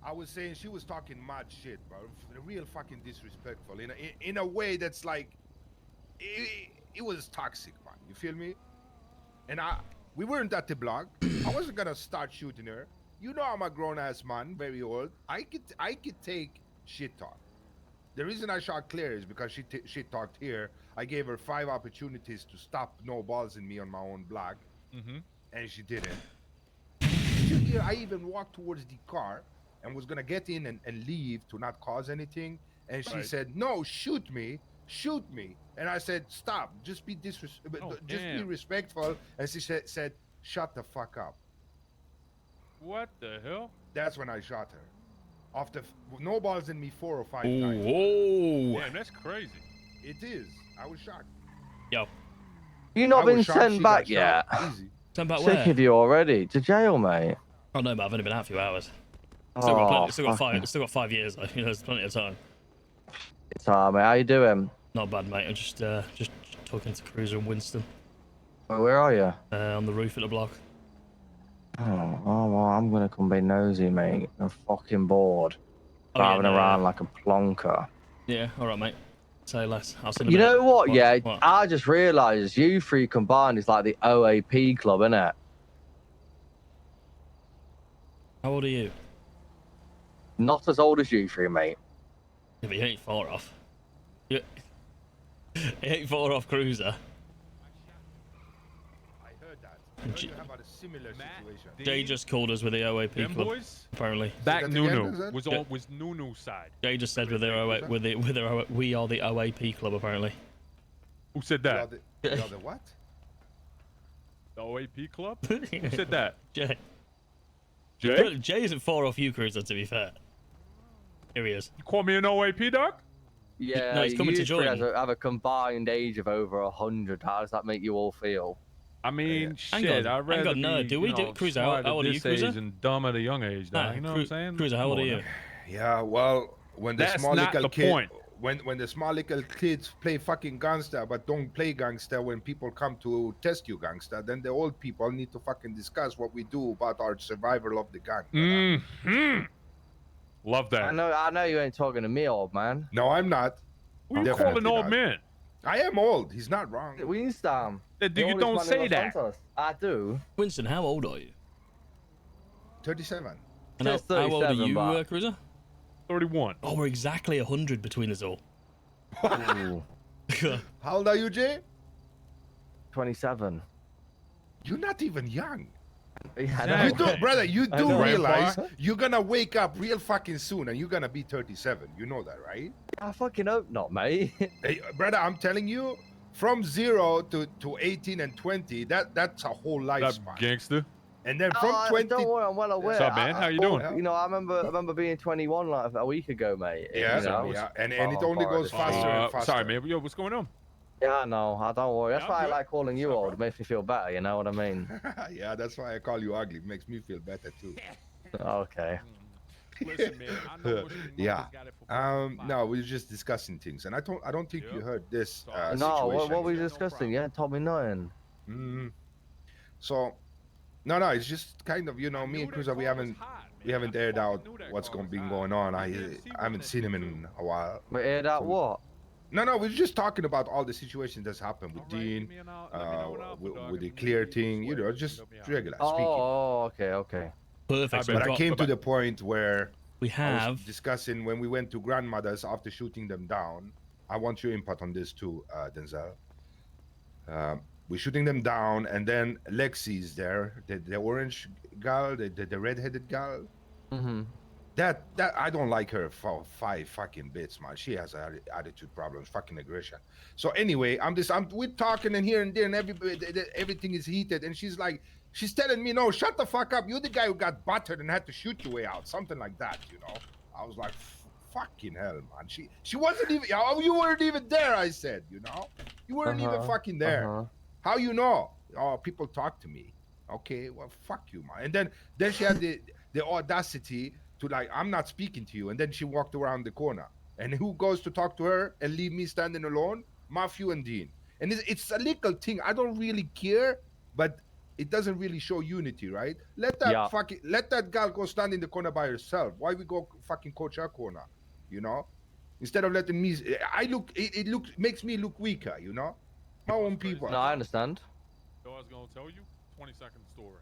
I was saying she was talking mad shit, bro. Real fucking disrespectful in a way that's like, it was toxic, man. You feel me? And we weren't at the block. I wasn't gonna start shooting her. You know I'm a grown ass man, very old. I could take shit talk. The reason I shot Claire is because she shit talked here. I gave her 5 opportunities to stop no balls in me on my own block, and she didn't. I even walked towards the car and was gonna get in and leave to not cause anything, and she said, "No, shoot me." And I said, "Stop, just be be respectful." And she said, "Shut the fuck up." What the hell? That's when I shot her. After no balls in me 4 or 5 times. Oh, damn, that's crazy. It is. I was shocked. Yo, You not been sent back yet? Easy. sent back Sick where? of you already. To jail, mate. Oh no, but I've only been out a few hours. Oh, Still got 5 years though. You know, there's plenty of time. It's hard, mate. How you doing? Not bad, mate. I'm just talking to Cruiser and Winston Where are you? on the roof at the block. Oh, well, I'm gonna come be nosy, mate. I'm fucking bored. Oh, Driving around like a plonker. Yeah, all right, mate. Say less. I'll send You know what? Yeah, What? I just realised you three combined is like the OAP club, innit? How old are you? Not as old as you three, mate. Yeah, but you ain't far off. You ain't far off, Cruiser. I heard that. I heard you have a similar situation. Jay just called us with the OAP Them club. boys? Apparently, Back that Nunu again, was Nunu's side. Jay just said with their we are the OAP club. Apparently, Who said You are that? the what? The OAP club? Who said that? Jay. Jay? Jay isn't far off you, Cruiser. To be fair, here he is. You call me an OAP, dog? Yeah, No, he's coming to you three join. have a combined age of over 100. How does that make you all feel? I mean, Hang shit, on, I'd rather hang on, no, be, do we you do- know, Cruiser, how smart at old are you, this Cruiser? age and dumb at a young age, dog. You know what I'm saying? Cruiser, how old are Come on, you? man. Yeah, well, when the That's small not little the kid, point. when the small little kids play fucking gangster, but don't play gangster when people come to test you gangster, then the old people need to fucking discuss what we do about our survival of the gang. Mm-hmm. Love that. I know you ain't talking to me, old man. No, I'm not. Who you Definitely calling old not. man? I am old. He's not wrong. Winston. You don't say that. I do. Winston, how old are you? 37. And how Just old are 37, you, but- Cruiser? 31. Oh, we're exactly 100 between us all. Ooh, How old are you, Jay? 27. You're not even young. Yeah, I Yeah, know. You do, brother. You I do know. realize you're gonna wake up real fucking soon, and you're gonna be 37. You know that, right? I fucking hope not, mate. Hey, brother, I'm telling you, from 0 to 18 and 20, that's a whole That lifespan. gangster. And then from 20, Don't worry, I'm well aware. What's up, man? How you doing? You know, I remember being 21 like a week ago, mate. yeah, You know, yeah, and it far only apart goes this faster year. and faster. Sorry, man. Yo, what's going on? Yeah, I know. I don't worry. That's Yeah, why I good. like calling you old. It makes me feel better. You know what I mean? Yeah, that's why I call you ugly. It makes me feel better too. Okay. Listen, man. I know what you Yeah. got it for No, we were just discussing things, and I don't think you Yeah. heard this No, No, situation. what were we discussing? Yeah, told me nothing. So, no, it's just kind of, you know, me and Cruiser, we haven't aired out what's been going on. I haven't seen him in a while. We aired out what? No, we're just talking about all the situations that's happened with Dean, with the clear thing, you know, just regular speaking. Oh, okay. Perfect. I But I Bye-bye. came to the point where We I was have. discussing when we went to grandmother's after shooting them down. I want your input on this too, Denzel. We're shooting them down, and then Lexi's there, the orange girl, the redheaded girl. Mm-hmm. That I don't like her for 5 fucking bits, man. She has attitude problems, fucking aggression. So anyway, we're talking and here and there, and everything is heated, and she's telling me, no, shut the fuck up. You're the guy who got battered and had to shoot your way out, something like that, you know. I was like, fucking hell, man. She wasn't even. You weren't even there. I said, you know, you weren't even fucking there. How you know? Oh, people talk to me. Okay, well, fuck you, man. And then she had the audacity to like, I'm not speaking to you. And then she walked around the corner. And who goes to talk to her and leave me standing alone? Matthew and Dean. And it's a little thing. I don't really care, but it doesn't really show unity, right? Let that Yeah. let that girl go stand in the corner by herself. Why we go fucking coach her corner? You know, instead of letting me, it looks makes me look weaker. You know, my What's own crazy, people. No, I understand. So I was gonna tell you, 20-second story.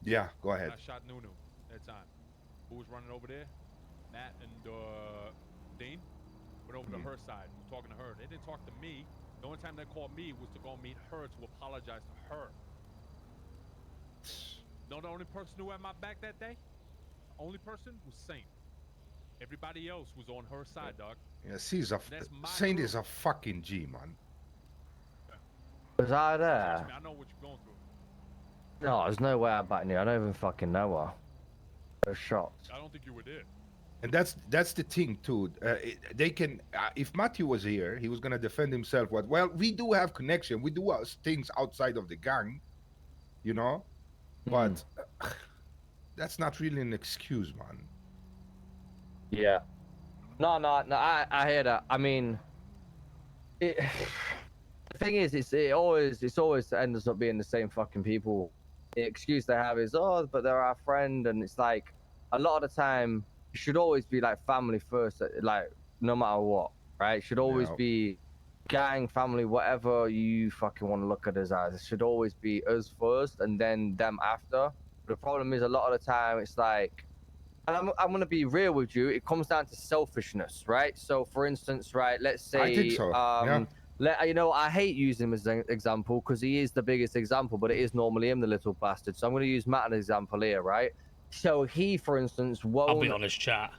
Yeah, go ahead. I shot Nunu that time. Who was running over there? Matt and Dean went over to her side. Was talking to her. They didn't talk to me. The only time they called me was to go meet her to apologize to her. No, the only person who had my back that day, the only person was Saint. Everybody else was on her side, dog. Yeah, Saint crew. is a fucking G, man. Was I Trust there? me, I know what you're going through. No, there's no way I back you. I don't even fucking know her. I was shocked. I don't think you were there. And that's the thing too. They can if Matthew was here, he was gonna defend himself. Well, we do have connection. We do things outside of the gang, you know, but that's not really an excuse, man. Yeah. No, I hear that. I mean, the thing is, it always ends up being the same fucking people. The excuse they have is, oh, but they're our friend, and it's like, a lot of the time, it should always be like family first, like no matter what, right? It should always Yeah. be gang, family, whatever you fucking want to look at us as. It should always be us first, and then them after. But the problem is, a lot of the time, it's like. And I'm going to be real with you. It comes down to selfishness, right? So, for instance, right, let's say, I think so. Yeah. I hate using him as an example because he is the biggest example, but it is normally him, the little bastard. So I'm going to use Matt as an example here, right? So he, for instance, won't. I'll be honest, chat.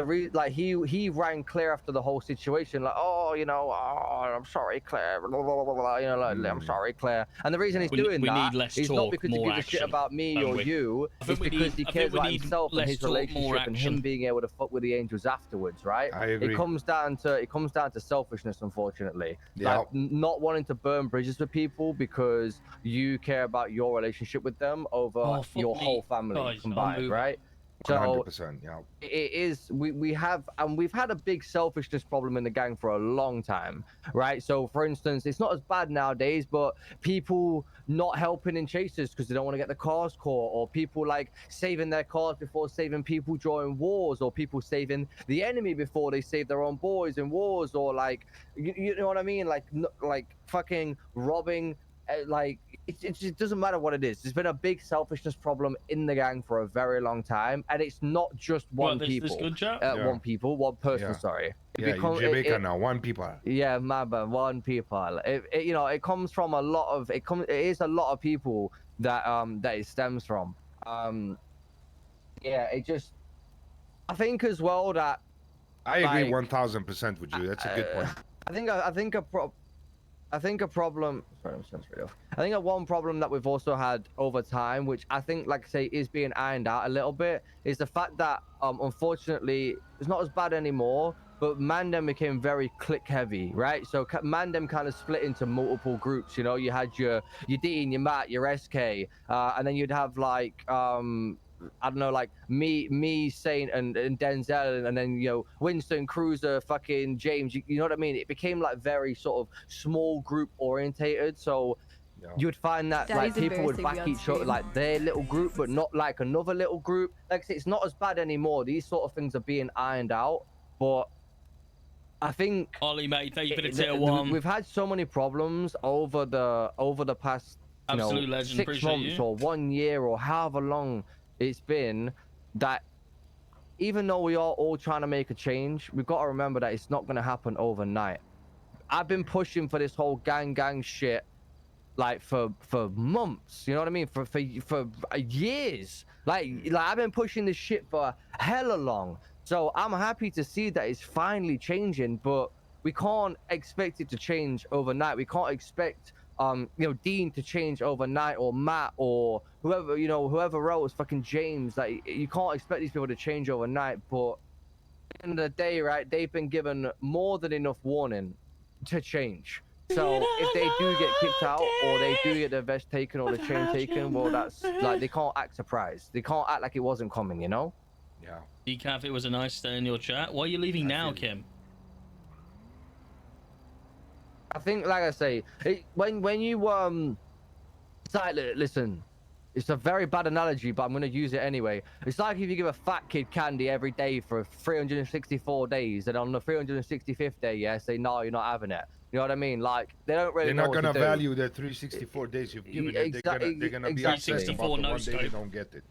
He ran Claire after the whole situation, like, oh, I'm sorry, Claire, blah, blah, blah, blah, I'm sorry, Claire. And the reason he's doing we that need less is not talk, because he more gives a shit action, about me or you. I think It's because he cares about himself and less his talk, more relationship and him action. being able to fuck with the angels afterwards, right? I agree. It comes down to selfishness, unfortunately. Yeah. Like not wanting to burn bridges with people because you care about your relationship with them over your whole family combined, right? So 100%. Yeah. it is we've had a big selfishness problem in the gang for a long time, right? So for instance, it's not as bad nowadays, but people not helping in chases because they don't want to get the cars caught, or people like saving their cars before saving people during wars, or people saving the enemy before they save their own boys in wars, or like you know what I mean, like fucking robbing. Like it doesn't matter what it is. There's been a big selfishness problem in the gang for a very long time, and it's not just one This good chat? one person. Yeah. Sorry. Yeah, you Jamaica now, one people. Yeah, my bad, one people. It comes from a lot of it is a lot of people that it stems from. Yeah, I think as well that I agree 1000% with you. That's a good point. I think a problem. Sorry, I'm just straight off. I think one problem that we've also had over time, which I think, like I say, is being ironed out a little bit, is the fact that unfortunately it's not as bad anymore. But Mandem became very click heavy, right? So Mandem kind of split into multiple groups. You know, you had your Dean, your Matt, your SK, and then you'd have like I don't know, like me, Saint, and Denzel, and then Winston, Cruiser, fucking James. You know what I mean? It became like very sort of small group orientated. So you'd find that like people would back each other, like their little group, but not like another little group. Like I say, it's not as bad anymore. These sort of things are being ironed out, but I think Ollie, mate, thank you for the tier 1. We've had so many problems over the past Absolute legend. 6 Appreciate months you. or 1 year or however long it's been, that even though we are all trying to make a change, we've got to remember that it's not going to happen overnight. I've been pushing for this whole gang shit like for months, you know what I mean, for years. Like I've been pushing this shit for hella long. So I'm happy to see that it's finally changing, but we can't expect it to change overnight. We can't expect Dean to change overnight, or Matt, or whoever else, fucking James. Like you can't expect these people to change overnight. But at the end of the day, right, they've been given more than enough warning to change. So if they do get kicked out, or they do get their vest taken or the chain taken, well, that's like they can't act surprised. They can't act like it wasn't coming, you know? Yeah. Decaf, it was a nice stay in your chat. Why are you leaving now, Kim? I think, like I say, when you it's like, listen, It's a very bad analogy, but I'm going to use it anyway. It's like if you give a fat kid candy every day for 364 days, and on the 365th day, yeah, say, no, you're not having it. You know what I mean? Like, they don't really They're know not what to gonna do. value the 364 days you've given it. They're gonna be upset Exactly. about the no one day they scope. don't get it.